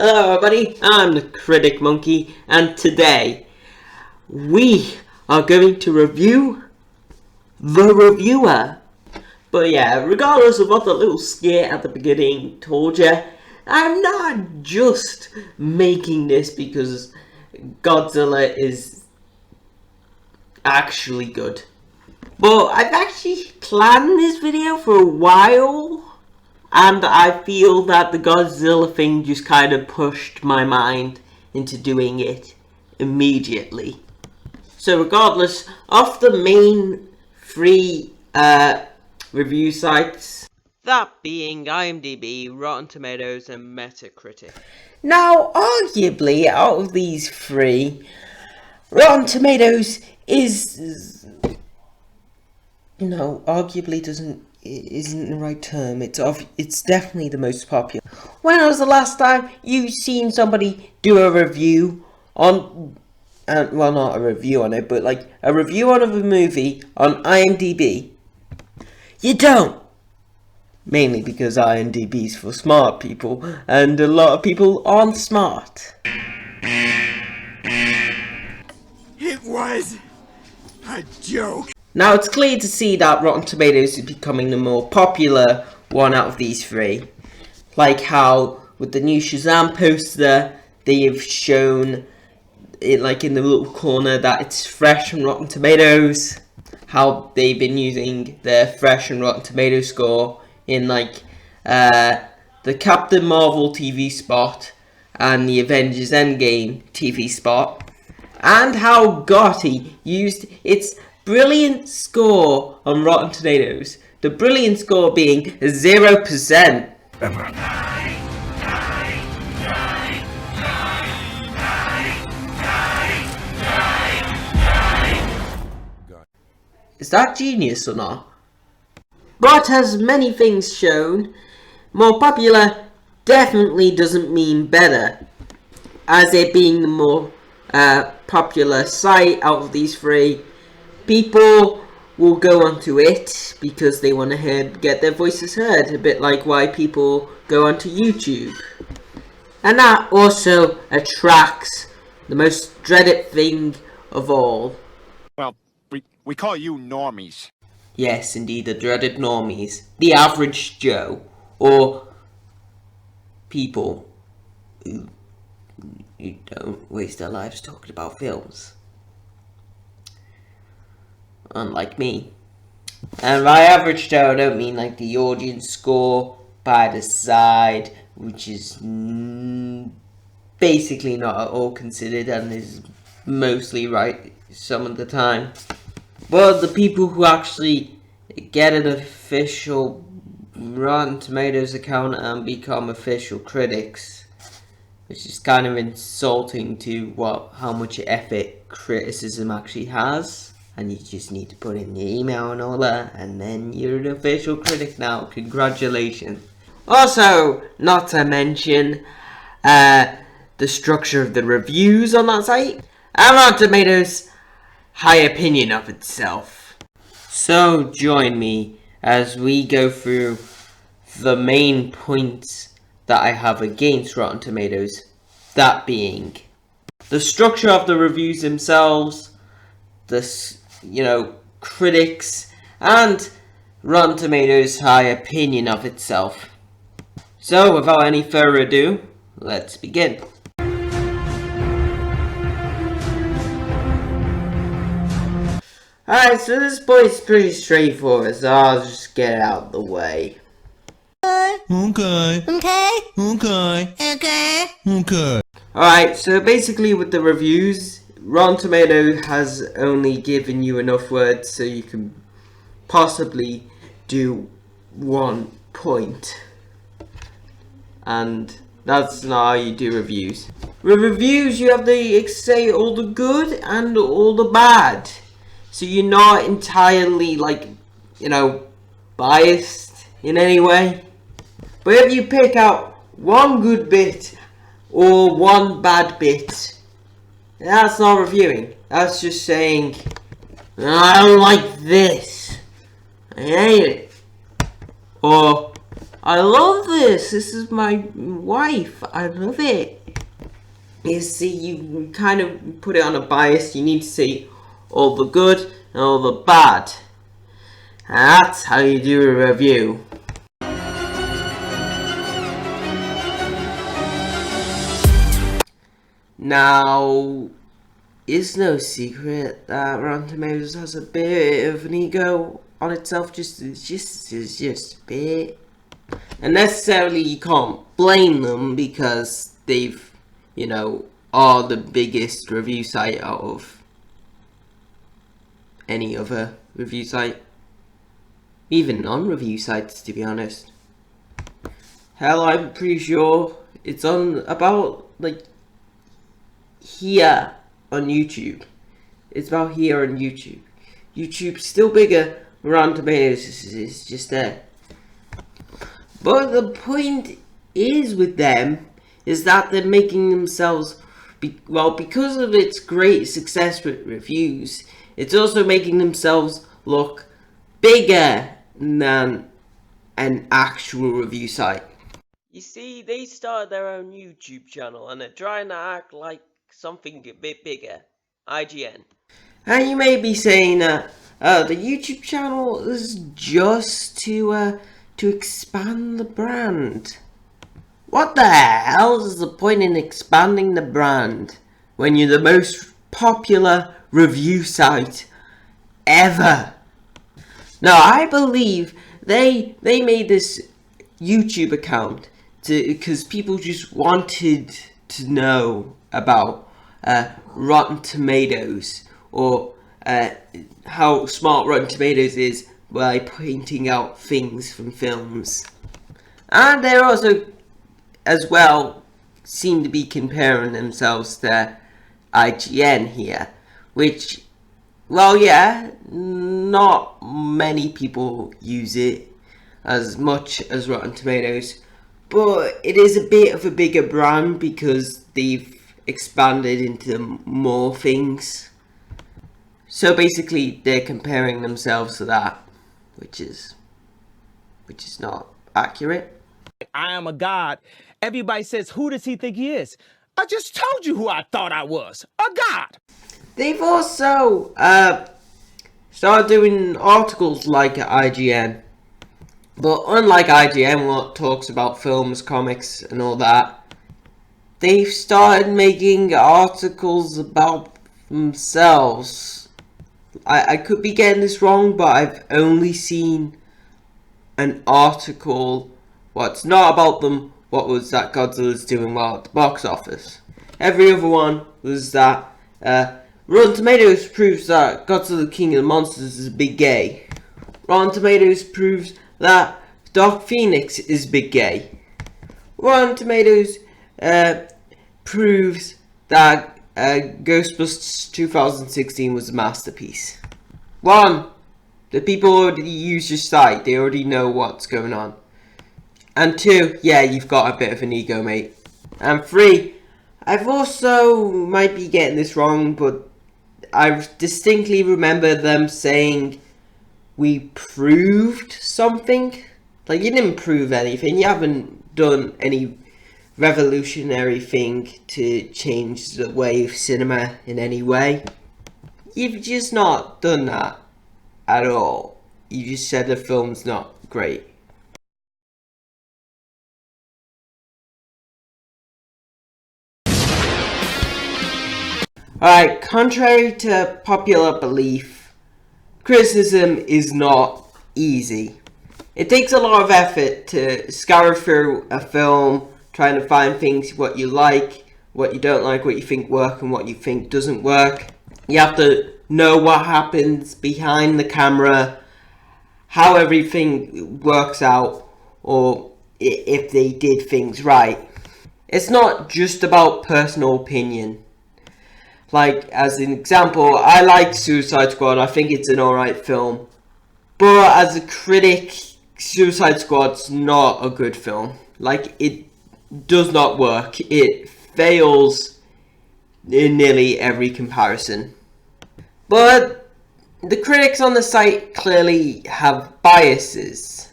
Hello everybody, I'm the Critic Monkey, and today we are going to review The Reviewer. But yeah, regardless of what the little skit at the beginning told you, I'm not just making this because Godzilla is actually good. But I've actually planned this video for a while. And I feel that the Godzilla thing just kind of pushed my mind into doing it immediately. So regardless of the main three review sites, that being IMDb, Rotten Tomatoes and Metacritic. Now, arguably, out of these three, Rotten Tomatoes arguably isn't the right term. It's definitely the most popular. When was the last time you've seen somebody do a review on, well, not a review on it, but like a review on a movie on IMDb? You don't. Mainly because IMDb's for smart people, and a lot of people aren't smart. It was a joke. Now, it's clear to see that Rotten Tomatoes is becoming the more popular one out of these three. Like how, with the new Shazam poster, they have shown it like in the little corner that it's fresh from Rotten Tomatoes. How they've been using their fresh and Rotten Tomatoes score in like the Captain Marvel TV spot and the Avengers Endgame TV spot. And how Gotti used its brilliant score on Rotten Tomatoes. The brilliant score being 0%. Is that genius or not? But as many things shown, more popular definitely doesn't mean better. As it being the more popular site out of these three, people will go onto it because they want to get their voices heard, a bit like why people go onto YouTube. And that also attracts the most dreaded thing of all. Well, we call you normies. Yes, indeed, the dreaded normies. The average Joe. Or people who don't waste their lives talking about films. Unlike me. And by average Joe, I don't mean like the audience score by the side, which is basically not at all considered and is mostly right some of the time. But the people who actually get an official Rotten Tomatoes account and become official critics, which is kind of insulting to how much effort criticism actually has. And you just need to put in your email and all that, and then you're an official critic now. Congratulations. Also, not to mention the structure of the reviews on that site, and Rotten Tomatoes' high opinion of itself. So join me as we go through the main points that I have against Rotten Tomatoes. That being the structure of the reviews themselves, critics, and Rotten Tomatoes' high opinion of itself. So, without any further ado, let's begin. Alright, so this point's pretty straightforward, so I'll just get it out of the way. Okay. Alright, so basically with the reviews, Rotten Tomatoes has only given you enough words so you can possibly do 1 point. And that's not how you do reviews. With reviews, you have to say all the good and all the bad. So you're not entirely, biased in any way. But if you pick out one good bit or one bad bit, that's not reviewing. That's just saying, I don't like this. I hate it. Or, I love this. This is my wife. I love it. You see, you kind of put it on a bias. You need to see all the good and all the bad. And that's how you do a review. Now, it's no secret that Rotten Tomatoes has a bit of an ego on itself. Just a bit. And necessarily you can't blame them because they've, are the biggest review site out of any other review site. Even non-review sites, to be honest. Hell, I'm pretty sure it's on about, here on YouTube. It's about here on YouTube. YouTube's still bigger. Rotten Tomatoes is just there. But the point is with them is that they're making themselves, because of its great success with reviews, it's also making themselves look bigger than an actual review site. You see, they started their own YouTube channel and they're trying to act like something a bit bigger. IGN. And you may be saying that the YouTube channel is just to expand the brand. What the hell is the point in expanding the brand when you're the most popular review site ever? Now, I believe they made this YouTube account because people just wanted to know about Rotten Tomatoes, or how smart Rotten Tomatoes is by pointing out things from films. And they're also, as well, seem to be comparing themselves to IGN here, which, well, yeah, not many people use it as much as Rotten Tomatoes, but it is a bit of a bigger brand because they've expanded into more things. So basically, they're comparing themselves to that, which is not accurate. I am a god. Everybody says, who does he think he is? I just told you who I thought I was, a god. They've also started doing articles like IGN, but unlike IGN, what talks about films, comics, and all that, they've started making articles about themselves. I could be getting this wrong, but I've only seen an article, what's not about them, what was that Godzilla's doing well at the box office. Every other one was that Rotten Tomatoes proves that Godzilla King of the Monsters is big gay. Rotten Tomatoes proves that Dark Phoenix is big gay. Rotten Tomatoes proves that Ghostbusters 2016 was a masterpiece. 1. The people already use your site, they already know what's going on. And 2, yeah, you've got a bit of an ego, mate. And 3, I've also, might be getting this wrong, but I distinctly remember them saying, we proved something. Like, you didn't prove anything, you haven't done any revolutionary thing to change the way of cinema in any way. You've just not done that at all. You just said the film's not great. Alright, contrary to popular belief, criticism is not easy. It takes a lot of effort to scour through a film, trying to find things what you like, what you don't like, what you think work and what you think doesn't work. You have to know what happens behind the camera, how everything works out, or if they did things right. It's not just about personal opinion. Like, as an example, I like Suicide Squad, I think it's an alright film. But as a critic, Suicide Squad's not a good film. Like, it does not work. It fails in nearly every comparison. But the critics on the site clearly have biases.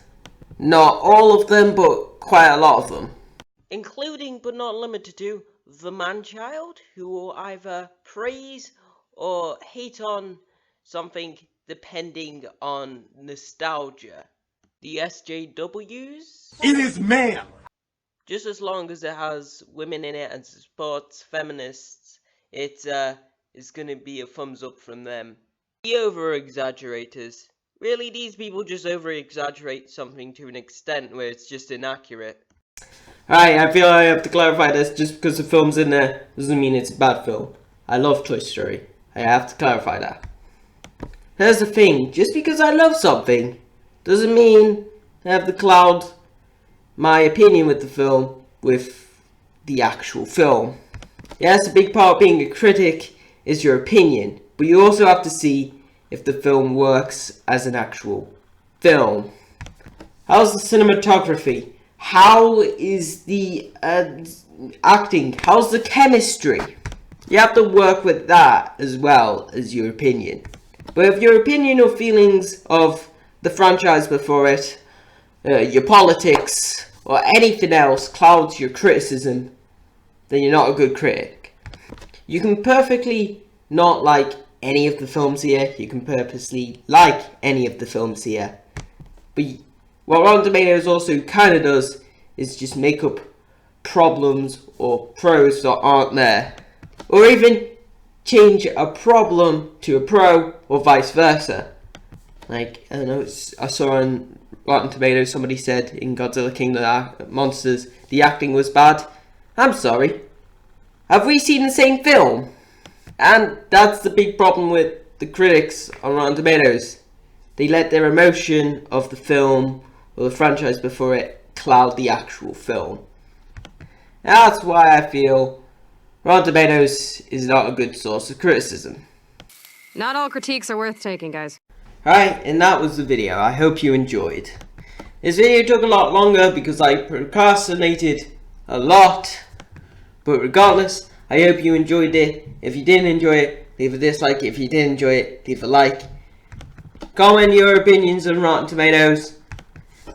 Not all of them, but quite a lot of them. Including but not limited to The Man-Child, who will either praise or hate on something depending on nostalgia. The SJWs, It is man! just as long as it has women in it and supports feminists, it's gonna be a thumbs up from them. The over-exaggerators. Really, these people just over-exaggerate something to an extent where it's just inaccurate. Alright, I feel I have to clarify this. Just because the film's in there doesn't mean it's a bad film. I love Toy Story. I have to clarify that. Here's the thing, just because I love something doesn't mean I have to cloud my opinion with the film with the actual film. Yes, a big part of being a critic is your opinion, but you also have to see if the film works as an actual film. How's the cinematography? How is the acting? How's the chemistry? You have to work with that as well as your opinion. But if your opinion or feelings of the franchise before it, your politics, or anything else clouds your criticism, then you're not a good critic. You can perfectly not like any of the films here. You can purposely like any of the films here. But what Rotten Tomatoes also kind of does is just make up problems or pros that aren't there. Or even change a problem to a pro or vice versa. Like, I don't know, I saw on Rotten Tomatoes somebody said in Godzilla King of the Monsters the acting was bad. I'm sorry. Have we seen the same film? And that's the big problem with the critics on Rotten Tomatoes. They let their emotion of the film or the franchise before it cloud the actual film. That's why I feel Rotten Tomatoes is not a good source of criticism. Not all critiques are worth taking, guys. Alright, and that was the video. I hope you enjoyed. This video took a lot longer because I procrastinated a lot. But regardless, I hope you enjoyed it. If you didn't enjoy it, leave a dislike. If you did enjoy it, leave a like. Comment your opinions on Rotten Tomatoes.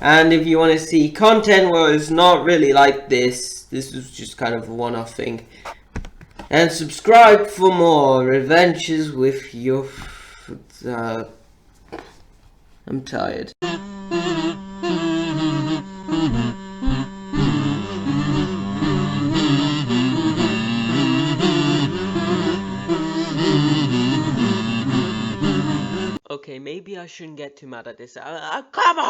And if you want to see content where it's not really like this was just kind of a one-off thing. And subscribe for more adventures with your... I'm tired. Okay, maybe I shouldn't get too mad at this. Come on!